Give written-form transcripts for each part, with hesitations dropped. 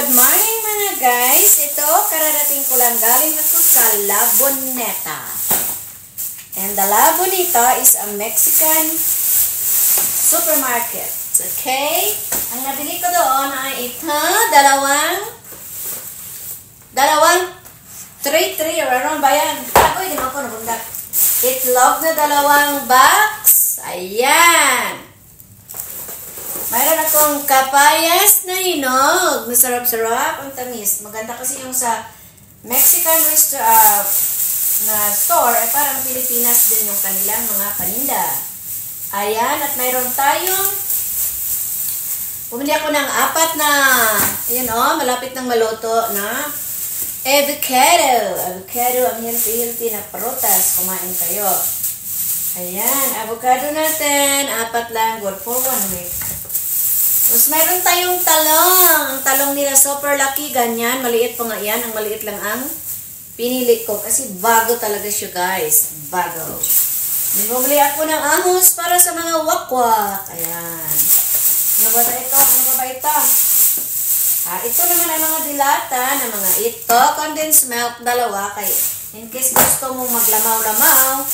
Good morning mga guys. Ito, kararating ko lang galing ako sa La Bonita. And the La Bonita is a Mexican supermarket. Okay? Ang nabili ko doon ay ito, dalawang 3 or around ba yan? Agoy, di mo ako nabundak. Itlog na dalawang box. Ayan. Mayroon akong kapayas na hinog. Masarap-sarap. Ang tamis. Maganda kasi yung sa Mexican na store ay parang Pilipinas din yung kanilang mga paninda. Ayan. At mayroon tayong bumili ako ng 4 na yun malapit ng maluto na avocado. Avocado ang healthy na prutas. Kumain kayo. Ayan. Avocado natin. 4 lang. Good for 1 week. Tapos mayroon tayong talong. Ang talong nila super lucky. Ganyan. Maliit pa nga yan. Ang maliit lang ang pinili ko. Kasi bago talaga siya guys. Bago. Bumili ako ng ahos para sa mga wakwak. Ayan. Ano ba ito? Ano ba ito? Ito naman ang mga dilata na mga ito. Condensed milk. 2. Kaya in case gusto mong maglamaw-lamaw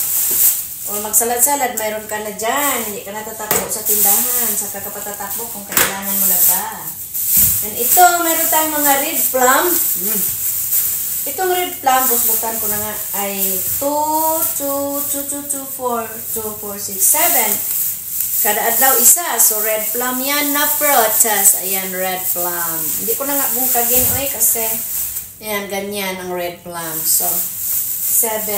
o magsalad-salad, mayroon ka na dyan. Hindi ka natatakbo sa tindahan. Saka ka patatakbo kung kailangan mo na ba. And ito, mayroon tayong mga red plum. Itong red plum, buslutan ko na nga, ay 2, 4, 6, 7. Kada adlaw isa. So, red plum yan na prutas. Ayan, red plum. Hindi ko na nga bungkagin, kasi ayan, ganyan ang red plum. So, 7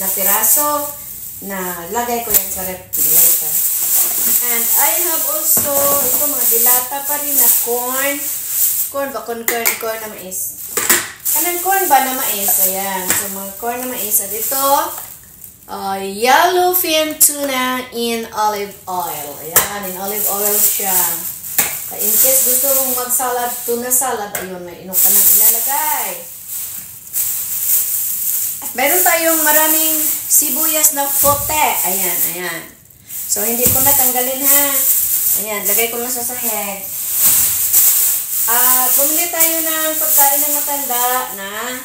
na piraso na lagay ko yan sa refrigerator. And I have also, ito mga dilata pa rin na corn. Corn na mais. Kanang corn ba na mais? Ayan. So, mga corn na mais. At ito, yellowfin tuna in olive oil. Ayan, in olive oil siya. In case gusto mong mag-salad, tuna salad, ayun, may inok ka nang ilalagay. Meron tayong maraming sibuyas na puti. Ayan. So, hindi ko natanggalin ha. Ayan, lagay ko lang sa sahig. At bumili tayo ng pagkain ng matanda na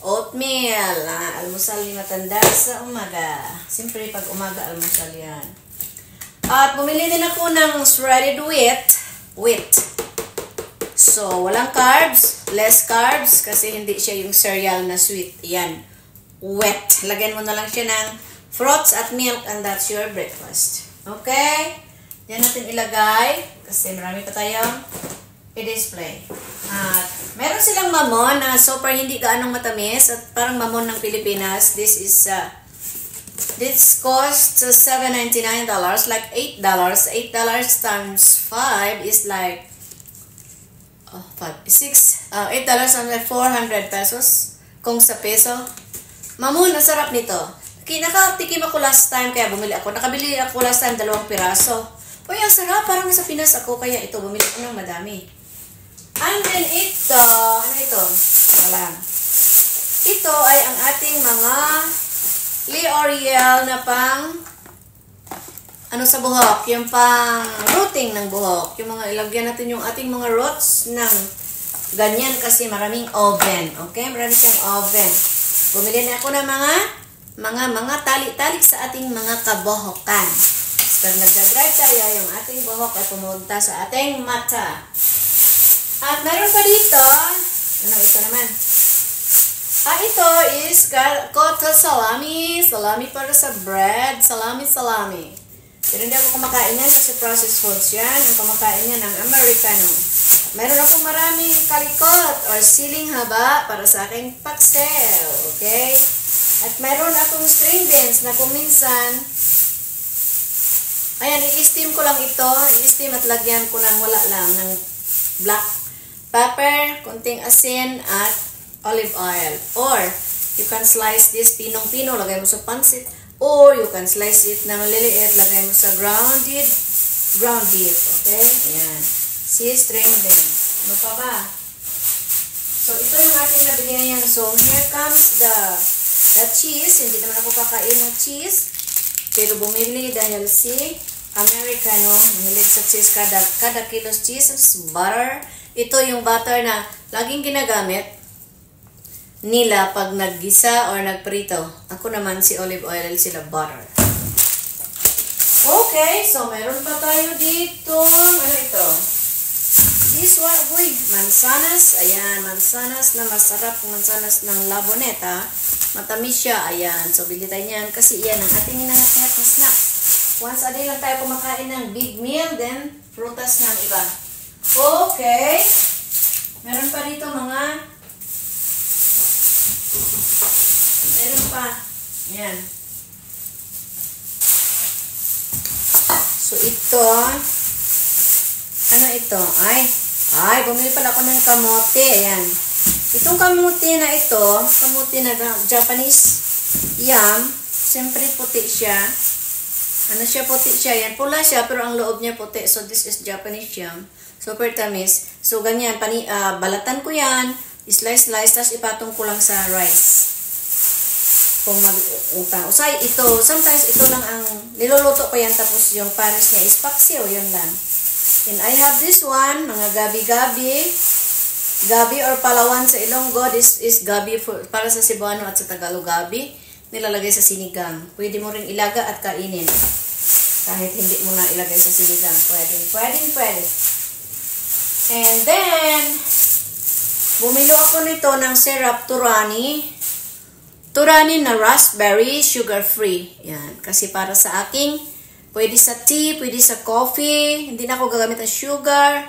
oatmeal. Almusal ni matanda sa umaga. Siyempre, pag umaga, almusal yan. At bumili din ako ng shredded wheat. So, walang carbs, less carbs, kasi hindi siya yung cereal na sweet. Yan. Wet. Lagyan mo na lang siya ng fruits at milk and that's your breakfast. Okay? Yan natin ilagay kasi marami pa tayong i-display. At meron silang mamon na super hindi gaanong matamis at parang mamon ng Pilipinas. This costs $7.99, like $8. $8 times 5 is like 8 dollars and like 400 pesos kung sa peso. Mamon, ang sarap nito. Nakatikim ako last time, kaya bumili ako. Nakabili ako last time, 2 piraso. Uy, ang sarap. Parang nasa Pinas ako, kaya ito, bumili ako ng madami. And then ito, ano ito? Ito ay ang ating mga L'Oreal na pang sa buhok. Yung pang rooting ng buhok. Yung mga ilagyan natin yung ating mga roots ng ganyan kasi maraming oven. Okay? Marami siyang oven. Bumili na ako ng mga tali-tali sa ating mga kabuhokan. So, pag nagdadrive tayo, yung ating buhok ay pumunta sa ating mata. At meron pa dito, ito naman. Ito is cotton salami. Salami para sa bread. Salami. Pero hindi ako kumakain yan kasi processed foods yan. Ang kumakain yan ng Americano. Meron akong maraming kalikot or siling haba para sa aking paksel. Okay? At meron akong string beans na kung minsan, ayan, i-steam ko lang ito. I-steam at lagyan ko ng wala lang, ng black pepper, konting asin, at olive oil. Or, you can slice this pinong-pino, lagay mo sa pansit. Or, you can slice it na maliliit, lagay mo sa ground beef. Okay? Ayan. See, string beans. Ano pa ba? So, ito yung ating nabili ngayon. So, here comes the cheese. Hindi naman ako kakain ng cheese. Pero bumili dahil si Americano, mahilig sa cheese, kada kilos cheese, butter, ito yung butter na laging ginagamit nila pag naggisa or nagprito. Ako naman si olive oil, sila butter. Okay, so meron pa tayo dito. Ano ito? This one, uy, mansanas. Ayan, mansanas na masarap. Mansanas ng Laboneta. Matamis siya. Ayan, so bili tayo niyan kasi iyan ang ating hinahat-hat na snack. Once a day lang tayo kumakain ng big meal, then prutas ng iba. Okay. Meron pa dito mga... Meron pa. Ayan. So, ito, ano ito? Ay, bumili pala ako ng kamote. Ayan. Itong kamote na ito, kamote na Japanese yam, siyempre puti siya. Ano siya, puti siya. Yan, pula siya, pero ang loob niya puti. So, this is Japanese yam. Super tamis. So, ganyan. Balatan ko yan. Slice, tapos ipatong ko lang sa rice. Kung mag-utang. Usay, ito. Sometimes, ito lang ang niluluto ko yan. Tapos, yung pares niya is paksiw. Yun lang. And I have this one. Mga gabi-gabi. Gabi or Palawan sa Ilonggo. This is gabi para sa Cebuano at sa Tagalog gabi. Nilalagay sa sinigang. Pwede mo rin ilaga at kainin. Kahit hindi mo na ilagay sa sinigang. Pwede. And then, bumilo ako nito ng syrup Turani. Turani na raspberry, sugar-free. Yan. Kasi para sa aking, pwede sa tea, pwede sa coffee. Hindi na ako gagamit ng sugar.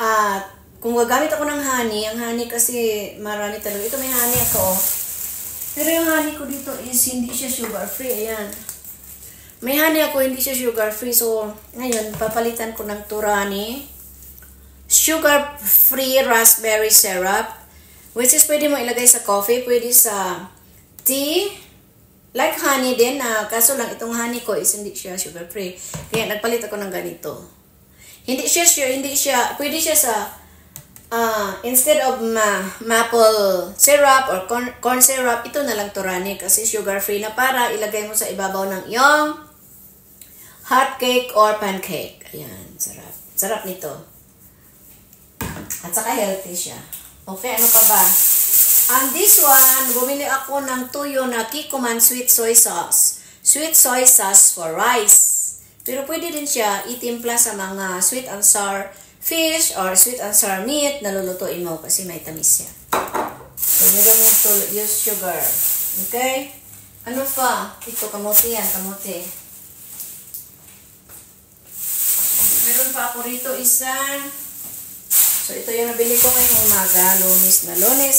At kung gagamit ako ng honey, ang honey kasi marami talaga. Ito may honey ako. Pero yung honey ko dito is hindi siya sugar-free. Ayan. May honey ako, hindi siya sugar-free. So, ngayon, papalitan ko ng Turani. Sugar-free raspberry syrup. Which is pwede mo ilagay sa coffee, pwede sa tea. Like honey din, kaso lang itong honey ko is hindi siya sugar-free. Kaya nagpalit ako ng ganito. Hindi siya, pwede siya sa instead of maple syrup or corn syrup, ito na lang Turani kasi sugar-free na para ilagay mo sa ibabaw ng iyong hot cake or pancake. Ayan, sarap. Sarap nito. At saka healthy siya. Okay, ano pa ba? And this one, bumili ako ng tuyo na Kikkoman sweet soy sauce. Sweet soy sauce for rice. Pero pwede din siya itimpla sa mga sweet and sour fish or sweet and sour meat na lulutuin mo kasi may tamis siya. So, you don't need to use sugar. Okay? Ano pa? Ito, kamote yan. Kamote. Meron pa ako rito isang. So, ito yung nabili ko ngayong umaga. Lunes na lunes.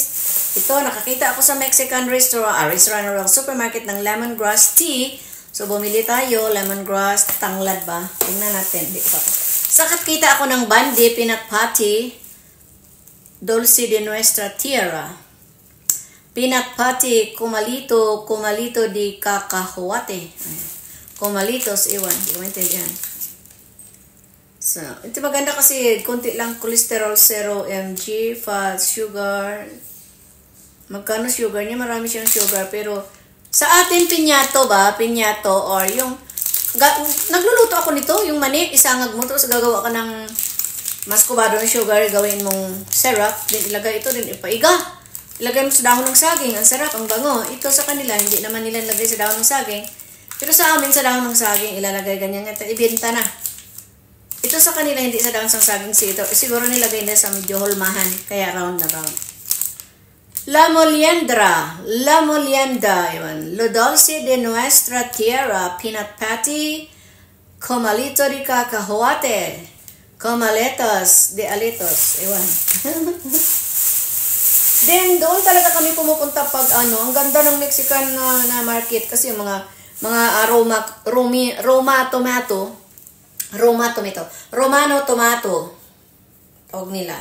Ito, nakakita ako sa Mexican restaurant or supermarket ng lemongrass tea. So, bumili tayo. Lemongrass, tanglad ba? Tingnan natin. Dito pa. Sakat kita ako ng Bandi, peanut patty, dulce de nuestra tierra. Peanut patty, kumalito di cacahuate. Kumalitos, iwan. Hindi ko maintindihan. So, ito maganda kasi konti lang cholesterol, 0 mg, fat, sugar. Magkano sugar niya? Marami siyang sugar. Pero, sa atin, pinyato ba? Pinyato or yung nagluluto ako nito, yung mani, isangag mo, tapos gagawa ka ng mascobado ng sugar, gawin mong syrup, din ilagay ito, din ipaiga. Ilagay mo sa dahon ng saging, ang sarap, ang bango. Ito sa kanila, hindi naman nila ilagay sa dahon ng saging. Pero sa amin, sa dahon ng saging, ilalagay ganyan, ibenta na. Ito sa kanila, hindi sa dahon ng saging, siguro nilagay nila sa medyo holmahan, kaya round na round. La molienda, yun. Lo dulce de nuestra tierra, peanut patty, comalito de cacahuate, comaletos de alitos, iwan. Then, doon talaga kami pumupunta pag ang ganda ng Mexican na market kasi yung mga Romano tomato, tawag nila.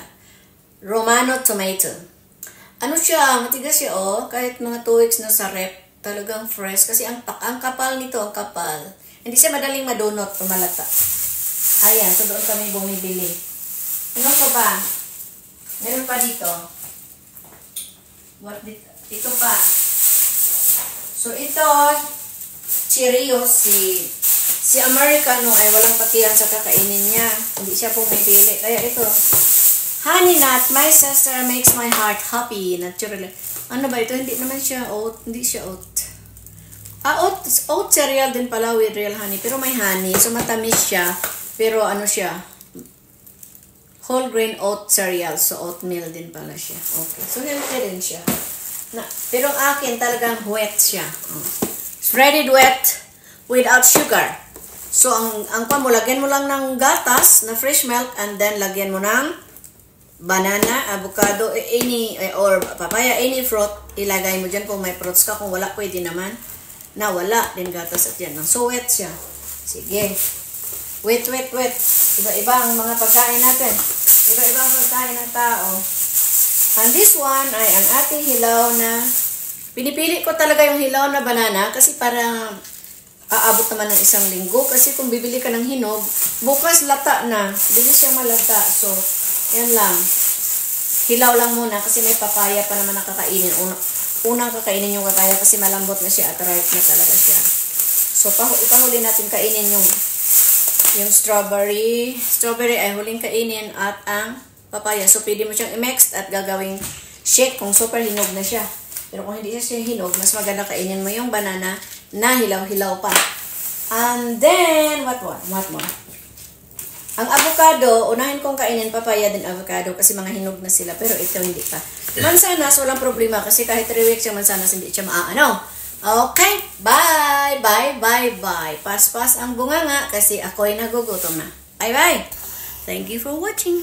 Romano tomato. Ano siya, matigas siya kahit mga 2 weeks na sa rep, talagang fresh kasi ang kapal nito, ang kapal. Hindi siya madaling madunot o malata. Ayan, so doon kami bumibili. Ano pa ba? Meron pa dito. Ito pa. So ito, Cheerios, si Americano ay walang pakiyan sa kakainin niya. Hindi siya pumipili. Kaya ito, Honey nut, my sister makes my heart happy. Naturally. Ano ba ito? Hindi naman siya oat. Hindi siya oat. Oat cereal din pala with real honey. Pero may honey. So, matamis siya. Pero ano siya? Whole grain oat cereal. So, oatmeal din pala siya. Okay. So, healthy din siya. Pero ang akin talagang wet siya. Shredded wet without sugar. So, ang mo, lagyan mo lang ng gatas na fresh milk and then lagyan mo ng banana, avocado, or papaya, any fruit, ilagay mo dyan kung may fruits ka. Kung wala, pwede naman. Na wala din gatas at yan. So, wet siya. Sige. Wet. Iba-iba ang mga pagkain natin. Iba-iba ang pagkain ng tao. And this one ay ang ating hilaw na, pinipili ko talaga yung hilaw na banana kasi para aabot naman ng 1 linggo. Kasi kung bibili ka ng hinog, bukas lata na. Bilis siya malata. So, yan lang. Hilaw lang muna kasi may papaya pa naman nakakainin. Unang kakainin yung papaya kasi malambot na siya at ripe na talaga siya. So, ipahuli natin kainin yung strawberry. Strawberry ay huling kainin at ang papaya. So, pwede mo siyang i-mix at gagawing shake kung super hinog na siya. Pero kung hindi siya hinog, mas maganda kainin mo yung banana na hilaw-hilaw pa. And then, what more? Ang avocado, unahin kong kainin papaya din avocado kasi mga hinog na sila. Pero ito hindi pa. Mansanas, walang problema kasi kahit 3 weeks yung mansanas, hindi siya maaano. Okay, bye. Pas ang bunganga kasi ako'y nagugutom na. Bye. Thank you for watching.